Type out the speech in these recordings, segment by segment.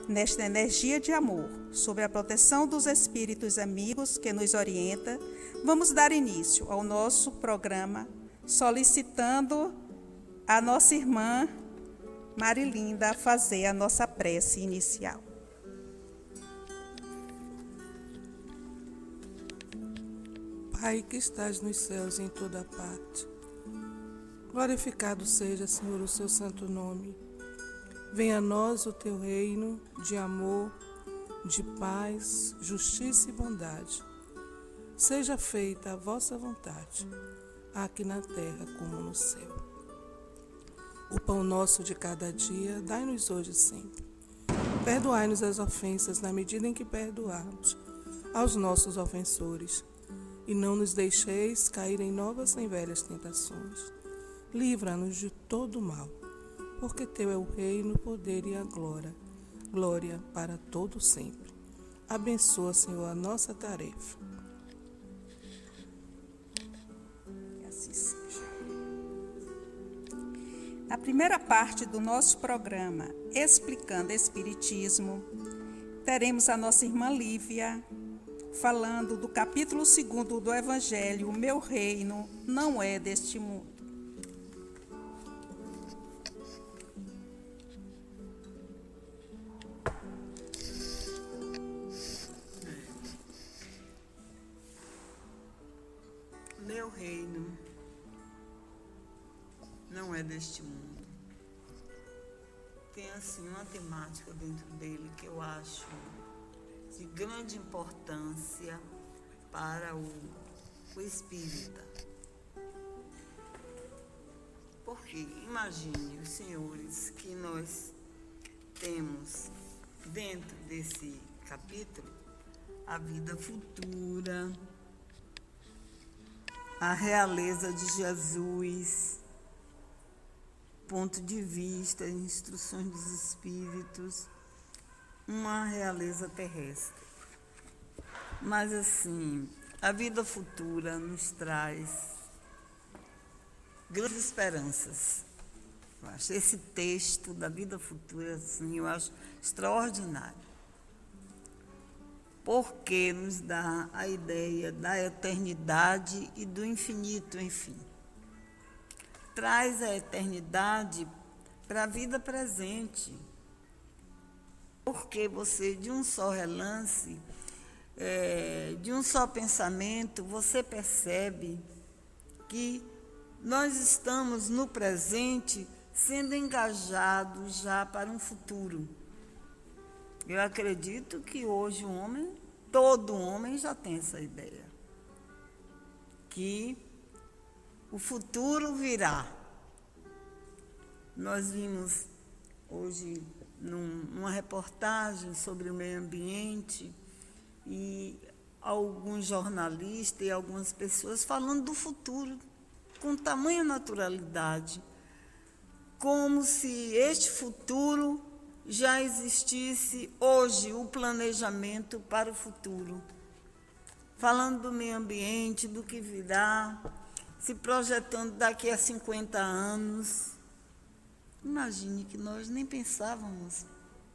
Nesta energia de amor, sob a proteção dos espíritos amigos que nos orienta, vamos dar início ao nosso programa, solicitando a nossa irmã Marilinda a fazer a nossa prece inicial. Pai que estás nos céus em toda parte, glorificado seja, Senhor, o seu santo nome. Venha a nós o teu reino de amor, de paz, justiça e bondade. Seja feita a vossa vontade, aqui na terra como no céu. O pão nosso de cada dia, dai-nos hoje sempre. Perdoai-nos as ofensas na medida em que perdoarmos aos nossos ofensores. E não nos deixeis cair em novas nem velhas tentações. Livra-nos de todo mal, porque teu é o reino, o poder e a glória para todo sempre. Abençoa, Senhor, a nossa tarefa. Que assim seja. Na primeira parte do nosso programa, Explicando Espiritismo, teremos a nossa irmã Lívia falando do capítulo 2º do Evangelho, O Meu Reino Não É Deste Mundo. Meu reino não é deste mundo. Tem assim uma temática dentro dele que eu acho de grande importância para o espírita. Porque imagine os senhores que nós temos dentro desse capítulo a vida futura, a realeza de Jesus, ponto de vista, instruções dos espíritos, uma realeza terrestre. Mas assim, a vida futura nos traz grandes esperanças. Eu acho esse texto da vida futura, assim, eu acho extraordinário. Porque nos dá a ideia da eternidade e do infinito, enfim. Traz a eternidade para a vida presente. Porque você, de um só relance, de um só pensamento, você percebe que nós estamos no presente sendo engajados já para um futuro. Eu acredito que hoje todo homem já tem essa ideia, que o futuro virá. Nós vimos hoje numa reportagem sobre o meio ambiente e alguns jornalistas e algumas pessoas falando do futuro com tamanha naturalidade, como se este futuro já existisse hoje o planejamento para o futuro. Falando do meio ambiente, do que virá, se projetando daqui a 50 anos. Imagine que nós nem pensávamos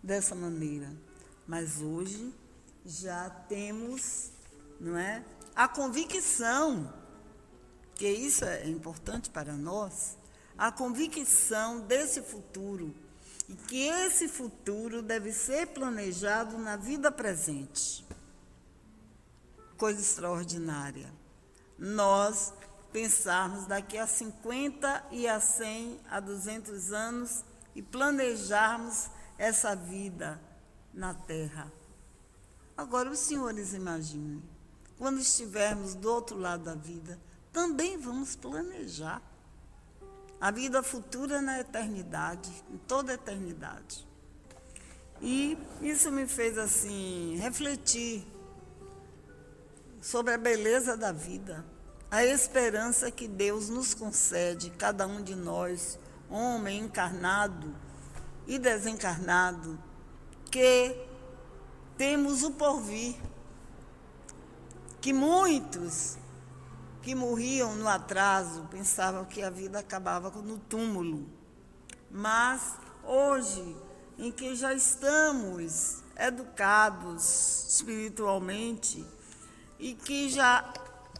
dessa maneira, mas hoje já temos, não é, a convicção, que isso é importante para nós, a convicção desse futuro, e que esse futuro deve ser planejado na vida presente. Coisa extraordinária. Nós pensarmos daqui a 50 e a 100, a 200 anos e planejarmos essa vida na Terra. Agora, os senhores imaginem, quando estivermos do outro lado da vida, também vamos planejar a vida futura na eternidade, em toda a eternidade. E isso me fez, assim, refletir sobre a beleza da vida, a esperança que Deus nos concede, cada um de nós, homem encarnado e desencarnado, que temos o porvir, que muitos que morriam no atraso pensavam que a vida acabava no túmulo. Mas hoje em que já estamos educados espiritualmente e que já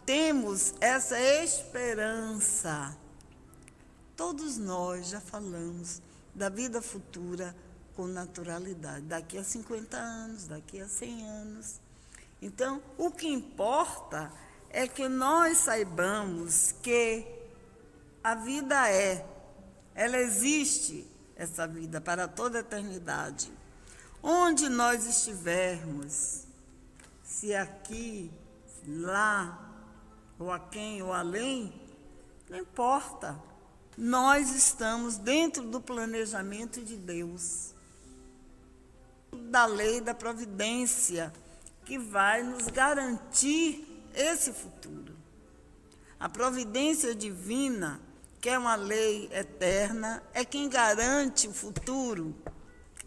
temos essa esperança. Todos nós já falamos da vida futura com naturalidade, daqui a 50 anos, daqui a 100 anos. Então, o que importa é que nós saibamos que a vida ela existe, essa vida, para toda a eternidade. Onde nós estivermos, se aqui, lá, ou aquém, ou além, não importa. Nós estamos dentro do planejamento de Deus, da lei da providência, que vai nos garantir esse futuro. A providência divina, que é uma lei eterna, é quem garante o futuro.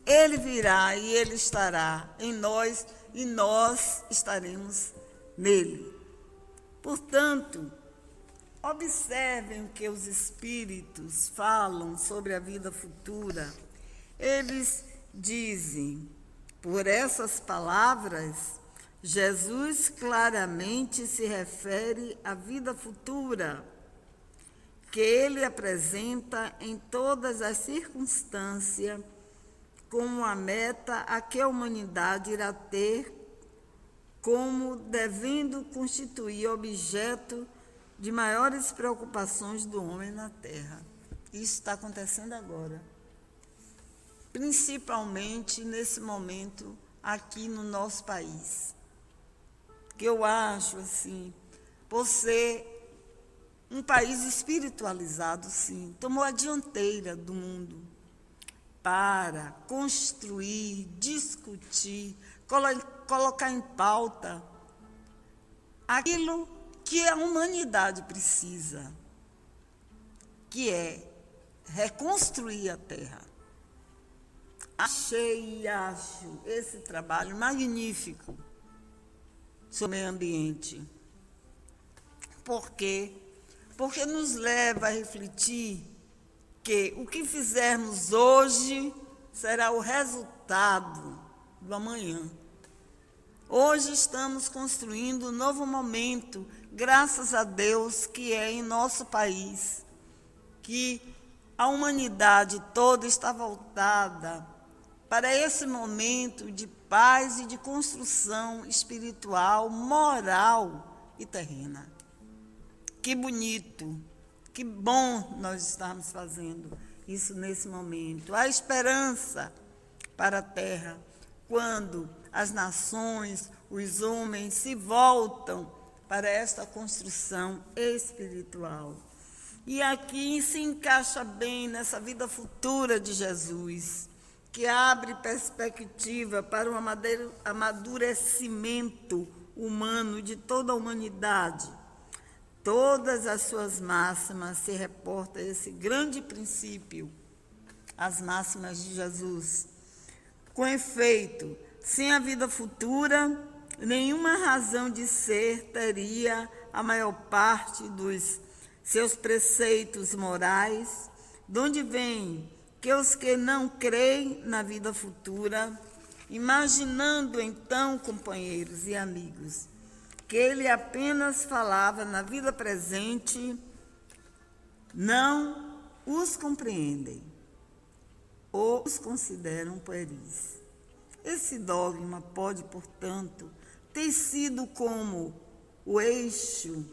Ele virá e ele estará em nós e nós estaremos nele. Portanto, observem o que os espíritos falam sobre a vida futura. Eles dizem, por essas palavras, Jesus claramente se refere à vida futura, que ele apresenta em todas as circunstâncias como a meta a que a humanidade irá ter, como devendo constituir objeto de maiores preocupações do homem na Terra. Isso está acontecendo agora, principalmente nesse momento aqui no nosso país, que eu acho, assim, por ser um país espiritualizado, sim, tomou a dianteira do mundo para construir, discutir, colocar em pauta aquilo que a humanidade precisa, que é reconstruir a Terra. Achei e acho esse trabalho magnífico sobre o meio ambiente. Por quê? Porque nos leva a refletir que o que fizermos hoje será o resultado do amanhã. Hoje estamos construindo um novo momento, graças a Deus, que é em nosso país, que a humanidade toda está voltada para esse momento de paz e de construção espiritual, moral e terrena. Que bonito, que bom nós estamos fazendo isso nesse momento. Há esperança para a Terra quando as nações, os homens se voltam para esta construção espiritual. E aqui se encaixa bem nessa vida futura de Jesus, que abre perspectiva para o amadurecimento humano de toda a humanidade. Todas as suas máximas se reportam a esse grande princípio, as máximas de Jesus. Com efeito, sem a vida futura, nenhuma razão de ser teria a maior parte dos seus preceitos morais, de onde vem que os que não creem na vida futura, imaginando então, companheiros e amigos, que ele apenas falava na vida presente, não os compreendem ou os consideram pueris. Esse dogma pode, portanto, ter sido como o eixo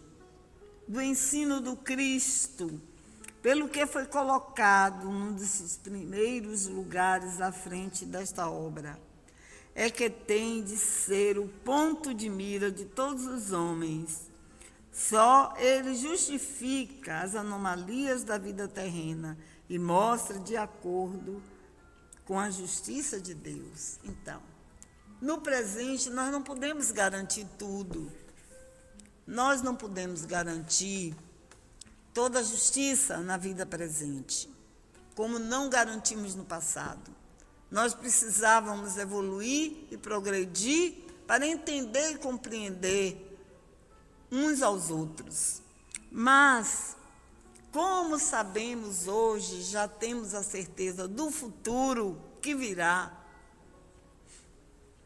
do ensino do Cristo, pelo que foi colocado num dos primeiros lugares à frente desta obra. É que tem de ser o ponto de mira de todos os homens. Só ele justifica as anomalias da vida terrena e mostra de acordo com a justiça de Deus. Então, no presente, nós não podemos garantir tudo. Nós não podemos garantir toda a justiça na vida presente, como não garantimos no passado. Nós precisávamos evoluir e progredir para entender e compreender uns aos outros. Mas, como sabemos hoje, já temos a certeza do futuro, que virá.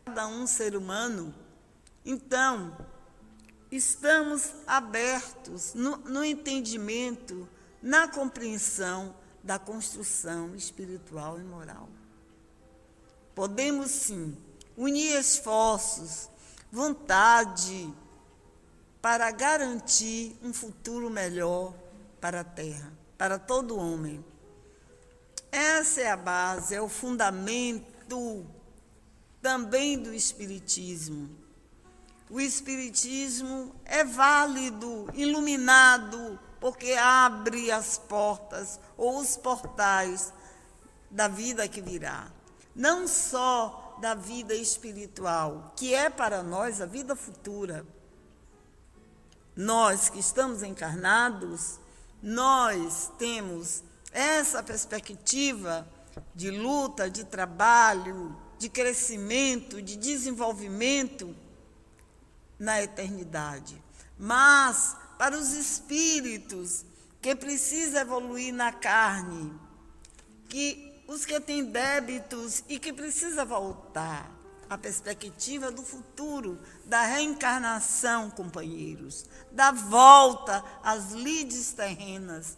Cada um ser humano. Então, estamos abertos no entendimento, na compreensão da construção espiritual e moral. Podemos, sim, unir esforços, vontade, para garantir um futuro melhor para a Terra, para todo homem. Essa é a base, é o fundamento também do Espiritismo. O Espiritismo é válido, iluminado, porque abre as portas ou os portais da vida que virá. Não só da vida espiritual, que é para nós a vida futura. Nós que estamos encarnados, nós temos essa perspectiva de luta, de trabalho, de crescimento, de desenvolvimento na eternidade. Mas, para os espíritos que precisam evoluir na carne, os que têm débitos e que precisam voltar, a perspectiva do futuro, da reencarnação, companheiros, da volta às lides terrenas,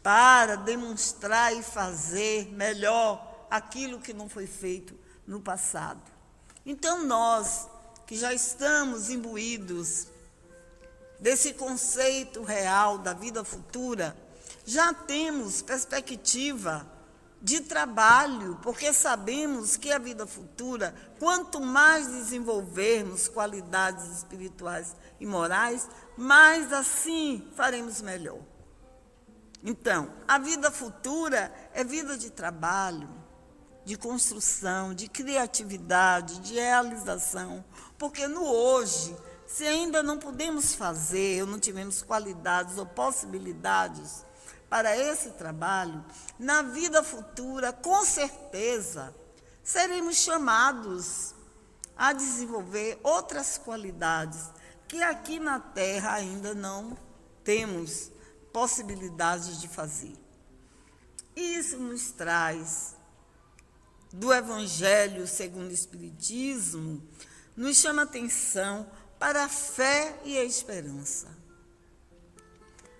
para demonstrar e fazer melhor aquilo que não foi feito no passado. Então, nós, que já estamos imbuídos desse conceito real da vida futura, já temos perspectiva de trabalho, porque sabemos que a vida futura, quanto mais desenvolvermos qualidades espirituais e morais, mais assim faremos melhor. Então, a vida futura é vida de trabalho, de construção, de criatividade, de realização, porque no hoje, se ainda não podemos fazer, ou não tivemos qualidades ou possibilidades para esse trabalho, na vida futura, com certeza, seremos chamados a desenvolver outras qualidades que aqui na Terra ainda não temos possibilidades de fazer. Isso nos traz, do Evangelho segundo o Espiritismo, nos chama atenção para a fé e a esperança.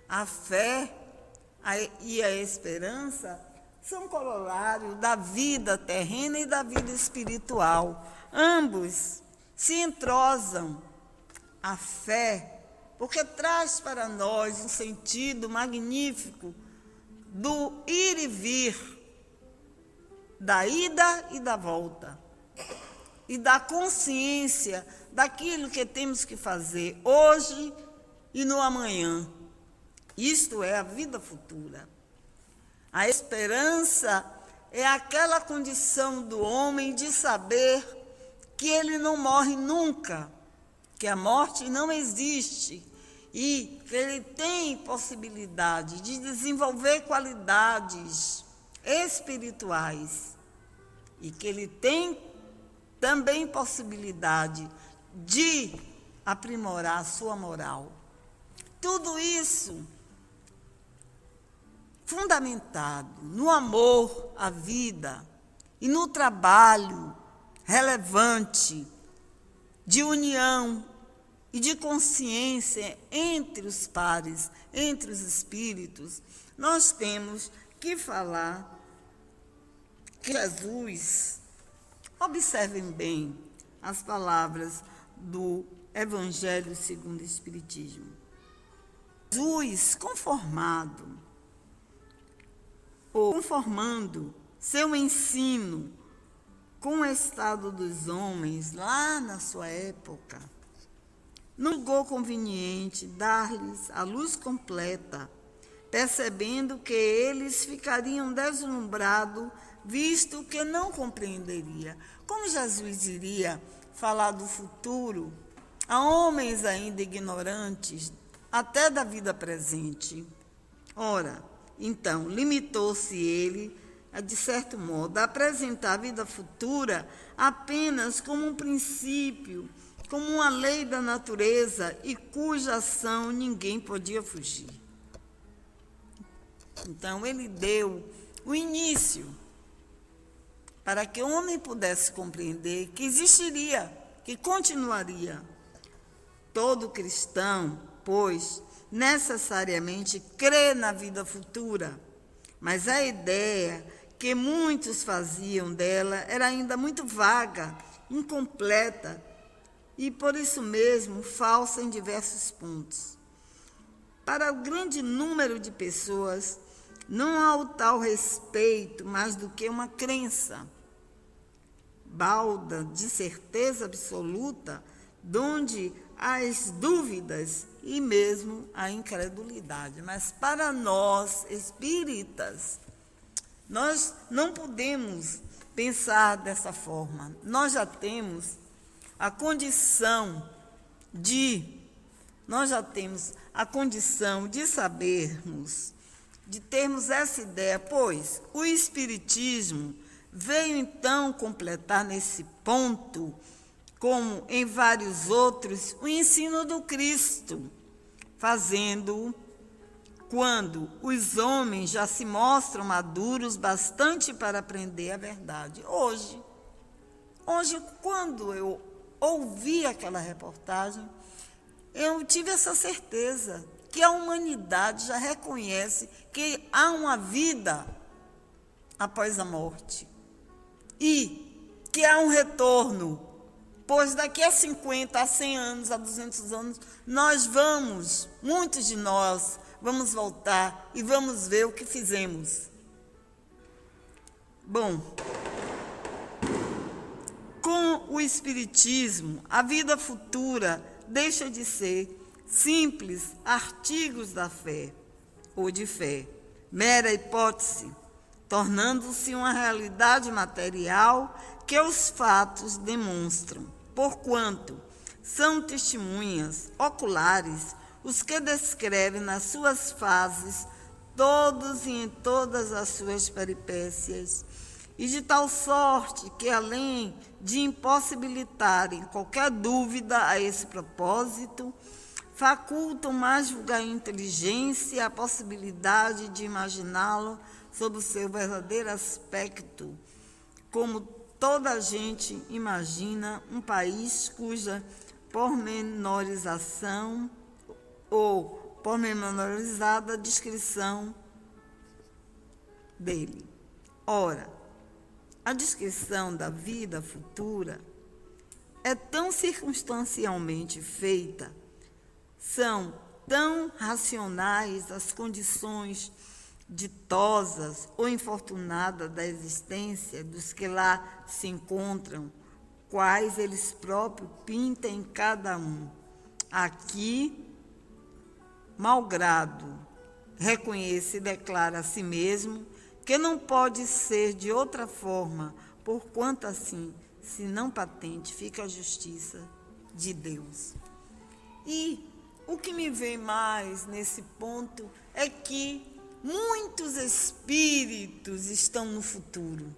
A fé e a esperança são corolário da vida terrena e da vida espiritual. Ambos se entrosam. A fé, porque traz para nós um sentido magnífico do ir e vir, da ida e da volta, e da consciência daquilo que temos que fazer hoje e no amanhã. Isto é a vida futura. A esperança é aquela condição do homem de saber que ele não morre nunca, que a morte não existe e que ele tem possibilidade de desenvolver qualidades espirituais e que ele tem também possibilidade de aprimorar a sua moral. Tudo isso fundamentado no amor à vida e no trabalho relevante de união e de consciência entre os pares, entre os espíritos, nós temos que falar que Jesus, observem bem as palavras do Evangelho segundo o Espiritismo. Jesus, conformando seu ensino com o estado dos homens lá na sua época, não julgou conveniente dar-lhes a luz completa, percebendo que eles ficariam deslumbrados, visto que não compreenderia. Como Jesus iria falar do futuro a homens ainda ignorantes, até da vida presente? Ora, então, limitou-se ele, de certo modo, a apresentar a vida futura apenas como um princípio, como uma lei da natureza e cuja ação ninguém podia fugir. Então, ele deu o início para que o homem pudesse compreender que existiria, que continuaria. Todo cristão, pois, necessariamente crê na vida futura, mas a ideia que muitos faziam dela era ainda muito vaga, incompleta e, por isso mesmo, falsa em diversos pontos. Para o grande número de pessoas, não há o tal respeito mais do que uma crença, balda de certeza absoluta, donde as dúvidas e mesmo a incredulidade. Mas para nós, espíritas, nós não podemos pensar dessa forma. Nós já temos a condição de sabermos, de termos essa ideia, pois o Espiritismo veio então completar nesse ponto, como em vários outros, o ensino do Cristo, fazendo-o quando os homens já se mostram maduros bastante para aprender a verdade. Hoje, quando eu ouvi aquela reportagem, eu tive essa certeza que a humanidade já reconhece que há uma vida após a morte e que há um retorno, pois daqui a 50, a 100 anos, a 200 anos, muitos de nós, vamos voltar e vamos ver o que fizemos. Bom, com o Espiritismo, a vida futura deixa de ser simples artigos da fé ou de fé, mera hipótese, tornando-se uma realidade material que os fatos demonstram, porquanto são testemunhas oculares os que descrevem nas suas fases todos e em todas as suas peripécias, e de tal sorte que, além de impossibilitarem qualquer dúvida a esse propósito, facultam mais vulgar inteligência a possibilidade de imaginá-lo sob o seu verdadeiro aspecto, como toda a gente imagina um país cuja pormenorização ou pormenorizada descrição dele. Ora, a descrição da vida futura é tão circunstancialmente feita, são tão racionais as condições ditosas ou infortunadas da existência dos que lá se encontram, quais eles próprios pintam em cada um. Aqui, malgrado, reconhece e declara a si mesmo que não pode ser de outra forma, porquanto assim, se não patente, fica a justiça de Deus. E o que me vem mais nesse ponto é que muitos espíritos estão no futuro.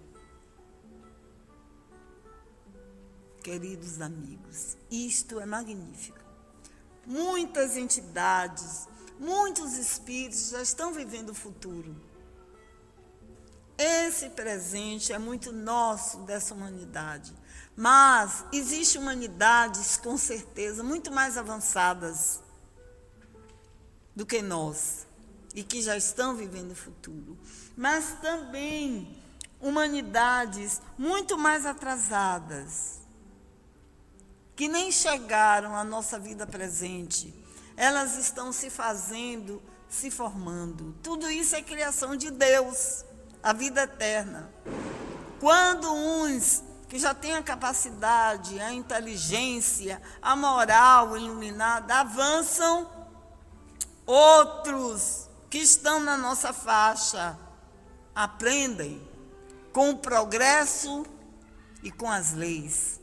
Queridos amigos, isto é magnífico. Muitas entidades, muitos espíritos já estão vivendo o futuro. Esse presente é muito nosso dessa humanidade, mas existem humanidades, com certeza, muito mais avançadas do que nós, e que já estão vivendo o futuro, mas também humanidades muito mais atrasadas, que nem chegaram à nossa vida presente. Elas estão se fazendo, se formando. Tudo isso é criação de Deus, a vida eterna. Quando uns que já têm a capacidade, a inteligência, a moral iluminada avançam, outros que estão na nossa faixa aprendem com o progresso e com as leis.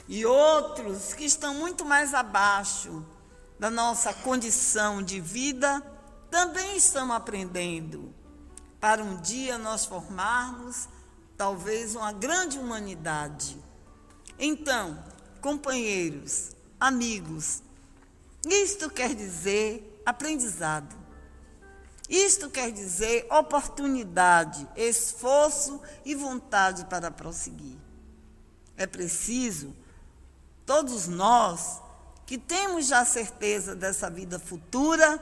E outros que estão muito mais abaixo da nossa condição de vida também estão aprendendo, para um dia nós formarmos talvez uma grande humanidade. Então, companheiros, amigos, isto quer dizer aprendizado. Isto quer dizer oportunidade, esforço e vontade para prosseguir. É preciso, todos nós que temos já certeza dessa vida futura,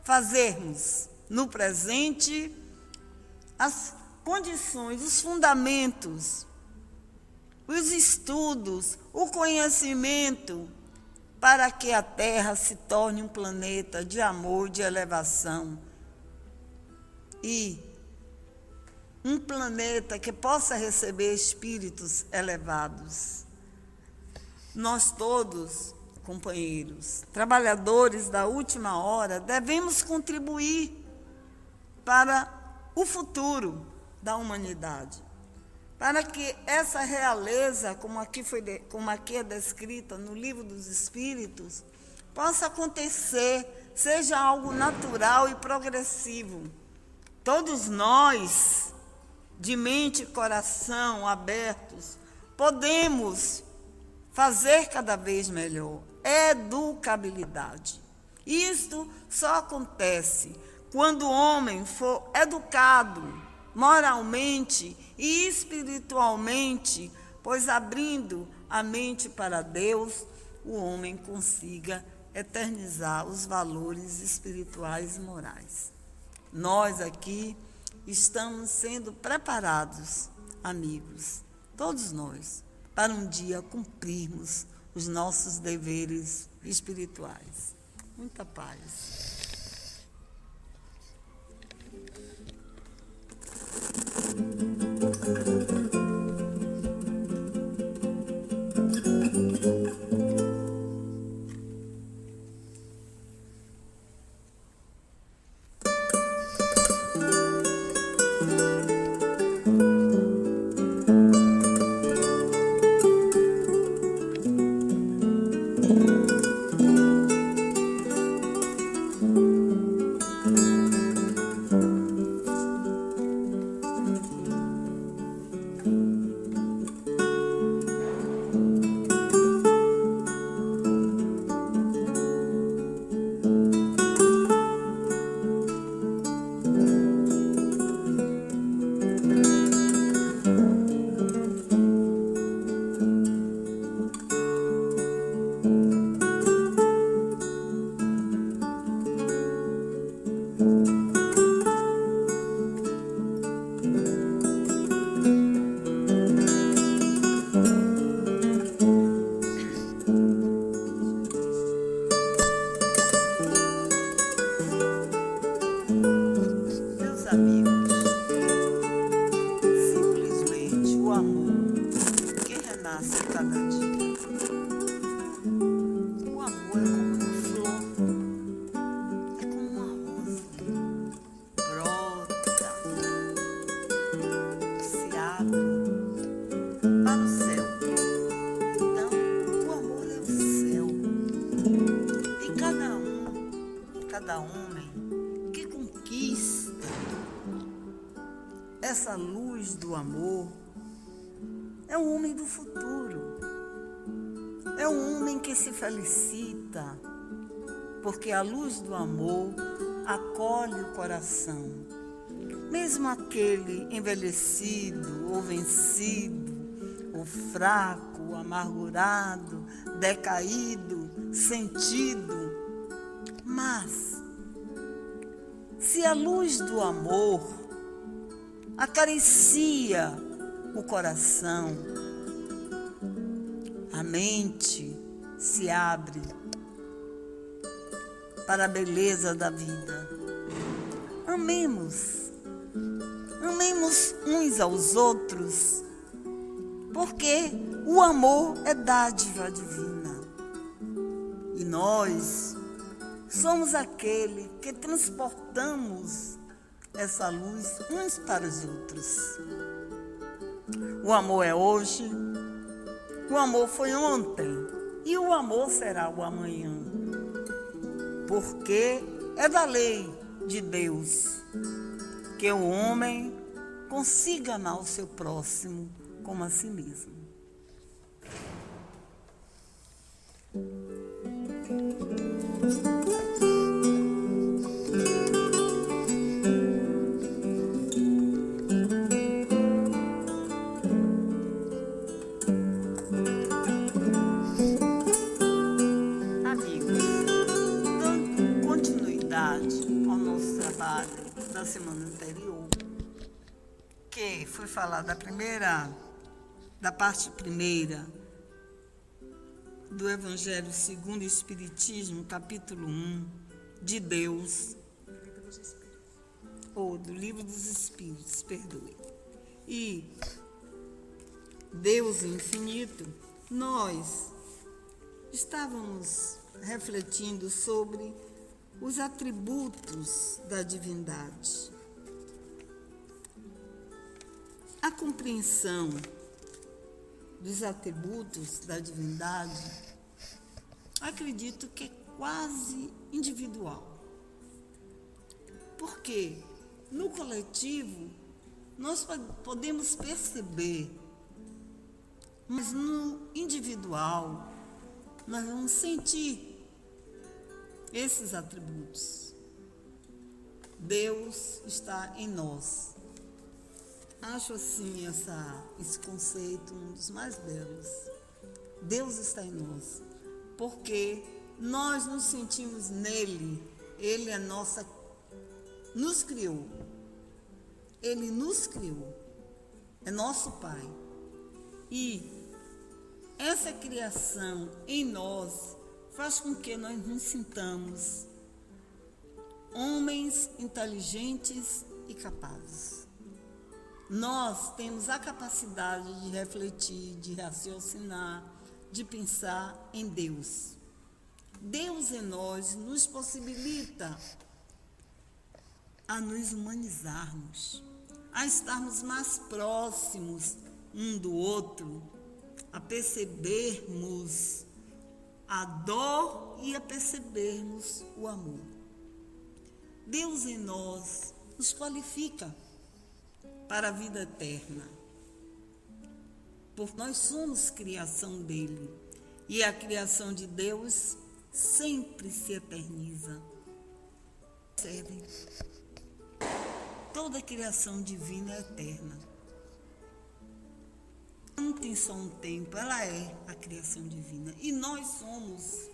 fazermos no presente as condições, os fundamentos, os estudos, o conhecimento, para que a Terra se torne um planeta de amor, de elevação. E um planeta que possa receber espíritos elevados. Nós todos, companheiros, trabalhadores da última hora, devemos contribuir para o futuro da humanidade, para que essa realeza, como aqui é descrita no Livro dos Espíritos, possa acontecer, seja algo natural e progressivo. Todos nós, de mente e coração abertos, podemos fazer cada vez melhor. Educabilidade. Isto só acontece quando o homem for educado moralmente e espiritualmente, pois abrindo a mente para Deus, o homem consiga eternizar os valores espirituais e morais. Nós aqui estamos sendo preparados, amigos, todos nós, para um dia cumprirmos os nossos deveres espirituais. Muita paz. Cada homem que conquista essa luz do amor é um homem do futuro. É um homem que se felicita, porque a luz do amor acolhe o coração. Mesmo aquele envelhecido ou vencido, ou fraco, ou amargurado, decaído, sentido. Mas, se a luz do amor acaricia o coração, a mente se abre para a beleza da vida. Amemos uns aos outros, porque o amor é dádiva divina. E nós somos aquele que transportamos essa luz uns para os outros. O amor é hoje, o amor foi ontem e o amor será o amanhã. Porque é da lei de Deus que o homem consiga amar o seu próximo como a si mesmo. da semana anterior, que foi falar da parte primeira do Evangelho segundo o Espiritismo, capítulo 1, de Deus, ou do Livro dos Espíritos, perdoe. E Deus infinito, nós estávamos refletindo sobre os atributos da divindade. A compreensão dos atributos da divindade, acredito que é quase individual. Porque no coletivo nós podemos perceber, mas no individual nós vamos sentir esses atributos. Deus está em nós. Acho assim esse conceito um dos mais belos. Deus está em nós, porque nós nos sentimos nele. Ele é nos criou. Ele nos criou. É nosso Pai. E essa criação em nós faz com que nós nos sintamos homens inteligentes e capazes. Nós temos a capacidade de refletir, de raciocinar, de pensar em Deus. Deus em nós nos possibilita a nos humanizarmos, a estarmos mais próximos um do outro, a percebermos a dor e a percebermos o amor. Deus em nós nos qualifica para a vida eterna, porque nós somos criação dele, e a criação de Deus sempre se eterniza. Percebe? Toda a criação divina é eterna. Não tem só um tempo, ela é a criação divina. E nós somos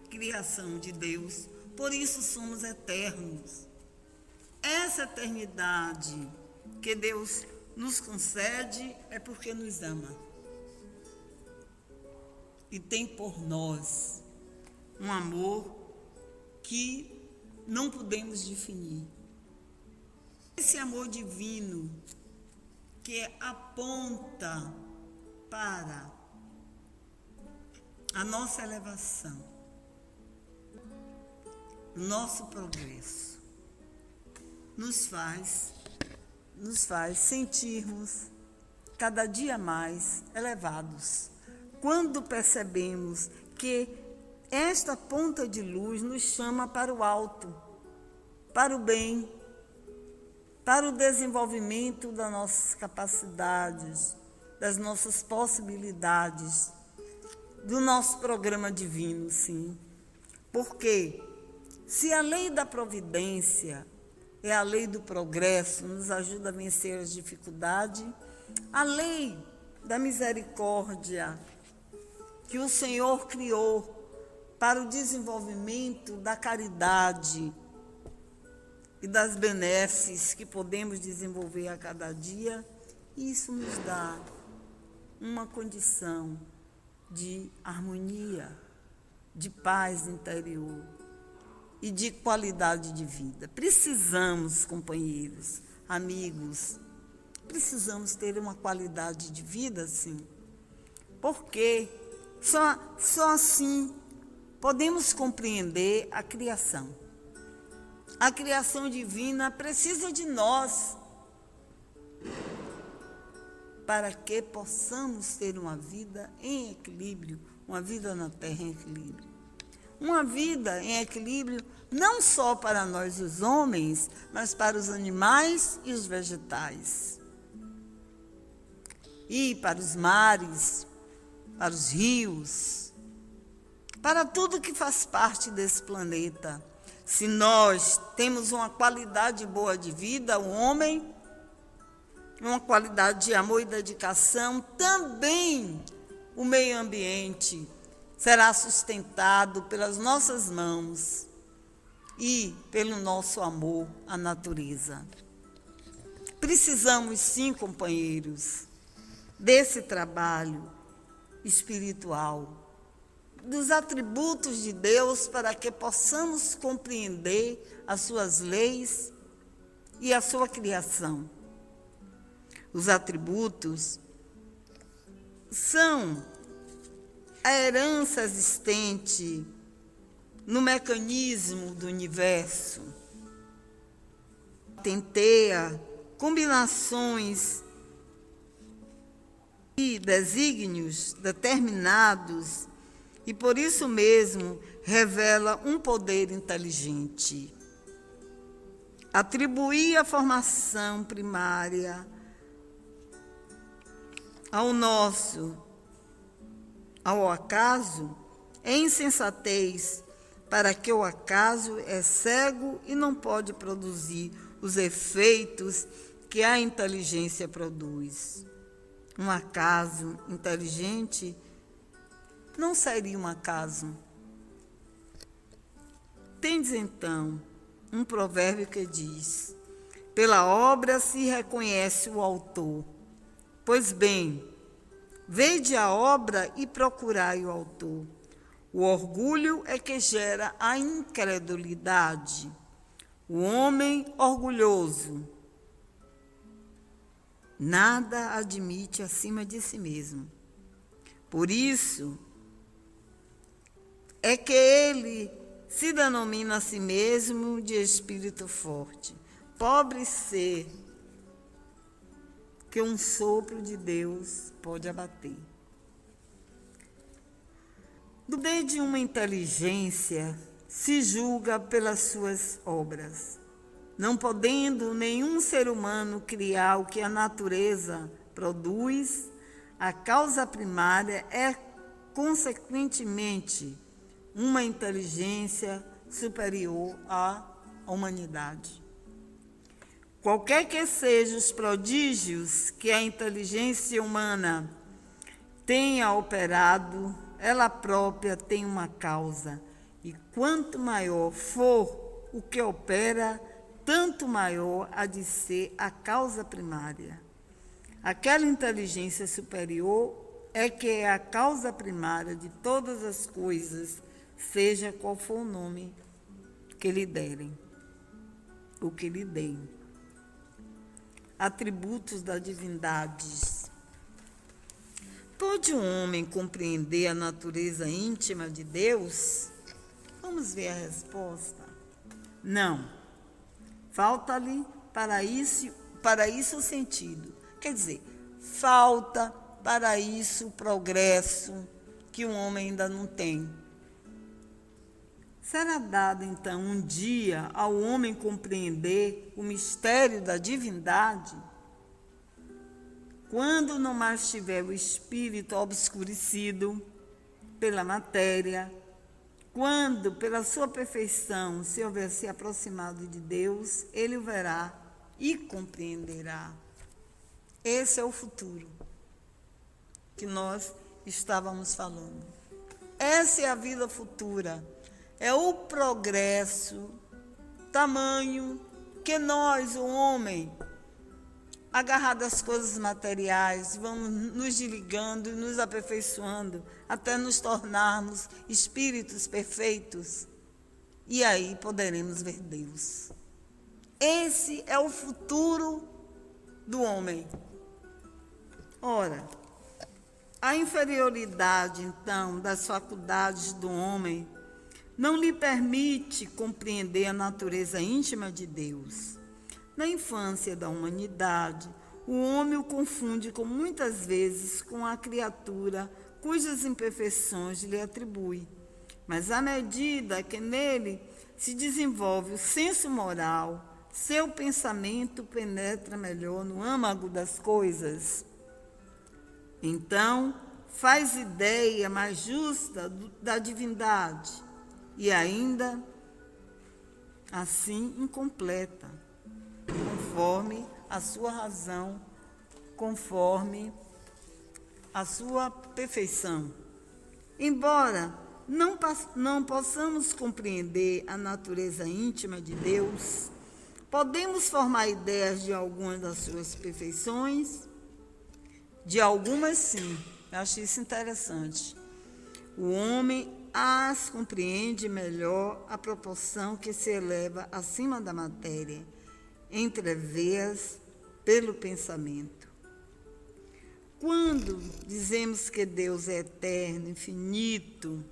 criação de Deus, por isso somos eternos. Essa eternidade que Deus nos concede é porque nos ama. E tem por nós um amor que não podemos definir. Esse amor divino que aponta para a nossa elevação, o nosso progresso, nos faz sentirmos cada dia mais elevados, quando percebemos que esta ponta de luz nos chama para o alto, para o bem, para o desenvolvimento das nossas capacidades, das nossas possibilidades, do nosso programa divino, sim. Porque se a lei da providência é a lei do progresso, nos ajuda a vencer as dificuldades, a lei da misericórdia que o Senhor criou para o desenvolvimento da caridade e das benesses que podemos desenvolver a cada dia, isso nos dá uma condição de harmonia, de paz interior e de qualidade de vida. Precisamos, companheiros, amigos, precisamos ter uma qualidade de vida assim, porque só assim podemos compreender a criação. A criação divina precisa de nós para que possamos ter uma vida em equilíbrio, uma vida na terra em equilíbrio. Uma vida em equilíbrio não só para nós os homens, mas para os animais e os vegetais. E para os mares, para os rios, para tudo que faz parte desse planeta. Se nós temos uma qualidade boa de vida, o homem, uma qualidade de amor e dedicação, também o meio ambiente será sustentado pelas nossas mãos. e pelo nosso amor à natureza. Precisamos, sim, companheiros, desse trabalho espiritual, dos atributos de Deus, para que possamos compreender as suas leis e a sua criação. Os atributos são a herança existente no mecanismo do universo. Tenteia combinações e desígnios determinados e, por isso mesmo, revela um poder inteligente. Atribuir a formação primária ao acaso é insensatez, para que o acaso é cego e não pode produzir os efeitos que a inteligência produz. Um acaso inteligente não seria um acaso. Tendes então um provérbio que diz: pela obra se reconhece o autor. Pois bem, vede a obra e procurai o autor. O orgulho é que gera a incredulidade. O homem orgulhoso nada admite acima de si mesmo. Por isso é que ele se denomina a si mesmo de espírito forte. Pobre ser que um sopro de Deus pode abater. Do meio de uma inteligência se julga pelas suas obras, não podendo nenhum ser humano criar o que a natureza produz, a causa primária é, consequentemente, uma inteligência superior à humanidade. Qualquer que sejam os prodígios que a inteligência humana tenha operado, ela própria tem uma causa, e quanto maior for o que opera, tanto maior há de ser a causa primária. Aquela inteligência superior é que é a causa primária de todas as coisas, seja qual for o nome que lhe derem, o que lhe deem. Atributos da divindade. Pode um homem compreender a natureza íntima de Deus? Vamos ver a resposta. Não. Falta-lhe para isso o sentido. Quer dizer, falta para isso o progresso que o homem ainda não tem. Será dado, então, um dia ao homem compreender o mistério da divindade? Quando não mais tiver o espírito obscurecido pela matéria, quando, pela sua perfeição, se houver se aproximado de Deus, ele o verá e compreenderá. Esse é o futuro que nós estávamos falando. Essa é a vida futura. É o progresso, tamanho que nós, o homem, agarrado às coisas materiais, vamos nos desligando e nos aperfeiçoando até nos tornarmos espíritos perfeitos. E aí poderemos ver Deus. Esse é o futuro do homem. Ora, a inferioridade, então, das faculdades do homem não lhe permite compreender a natureza íntima de Deus. Na infância da humanidade, o homem o confunde muitas vezes com a criatura cujas imperfeições lhe atribui. Mas à medida que nele se desenvolve o senso moral, seu pensamento penetra melhor no âmago das coisas. Então, faz ideia mais justa da divindade e ainda assim incompleta, conforme a sua razão, conforme a sua perfeição. Embora não possamos compreender a natureza íntima de Deus, podemos formar ideias de algumas das suas perfeições? De algumas, sim. Eu acho isso interessante. O homem as compreende melhor à proporção que se eleva acima da matéria, entrevê-as pelo pensamento. Quando dizemos que Deus é eterno, infinito,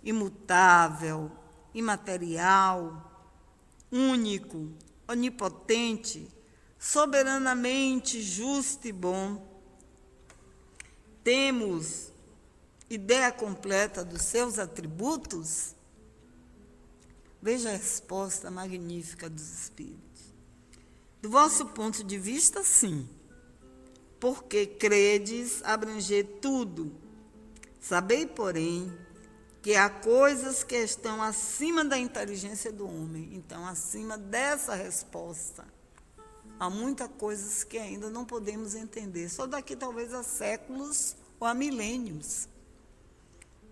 imutável, imaterial, único, onipotente, soberanamente justo e bom, temos ideia completa dos seus atributos? Veja a resposta magnífica dos Espíritos. Do vosso ponto de vista, sim, porque credes abranger tudo. Sabei, porém, que há coisas que estão acima da inteligência do homem. Então, acima dessa resposta, há muitas coisas que ainda não podemos entender, só daqui talvez a séculos ou a milênios.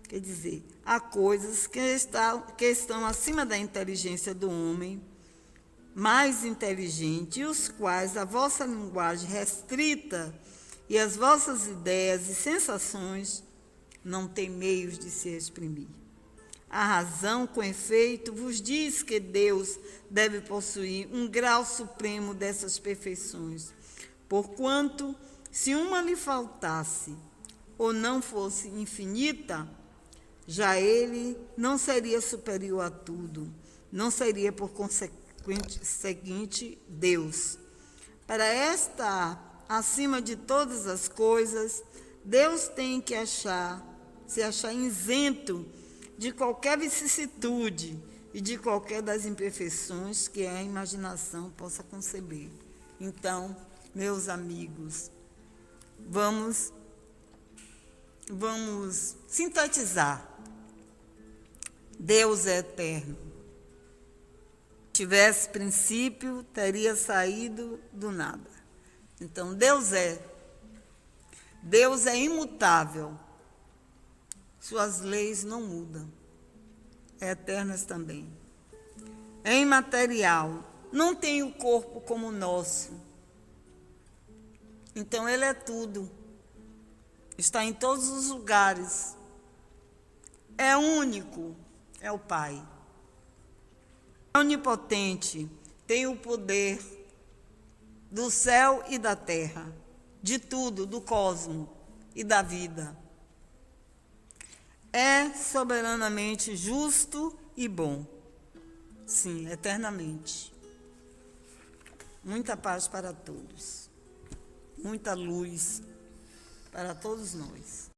Quer dizer, há coisas que estão acima da inteligência do homem, mais inteligente, e os quais a vossa linguagem restrita e as vossas ideias e sensações não têm meios de se exprimir. A razão, com efeito, vos diz que Deus deve possuir um grau supremo dessas perfeições, porquanto, se uma lhe faltasse ou não fosse infinita, já ele não seria superior a tudo, não seria, por conseguinte, Deus. Para estar acima de todas as coisas, Deus tem que se achar isento de qualquer vicissitude e de qualquer das imperfeições que a imaginação possa conceber. Então, meus amigos, vamos sintetizar. Deus é eterno. Se tivesse princípio, teria saído do nada. Então, Deus é imutável. Suas leis não mudam. É eternas também. É imaterial. Não tem o corpo como o nosso. Então, ele é tudo. Está em todos os lugares. É único. É o Pai. É onipotente. Tem o poder do céu e da terra. De tudo, do cosmos e da vida. É soberanamente justo e bom. Sim, eternamente. Muita paz para todos. Muita luz para todos nós.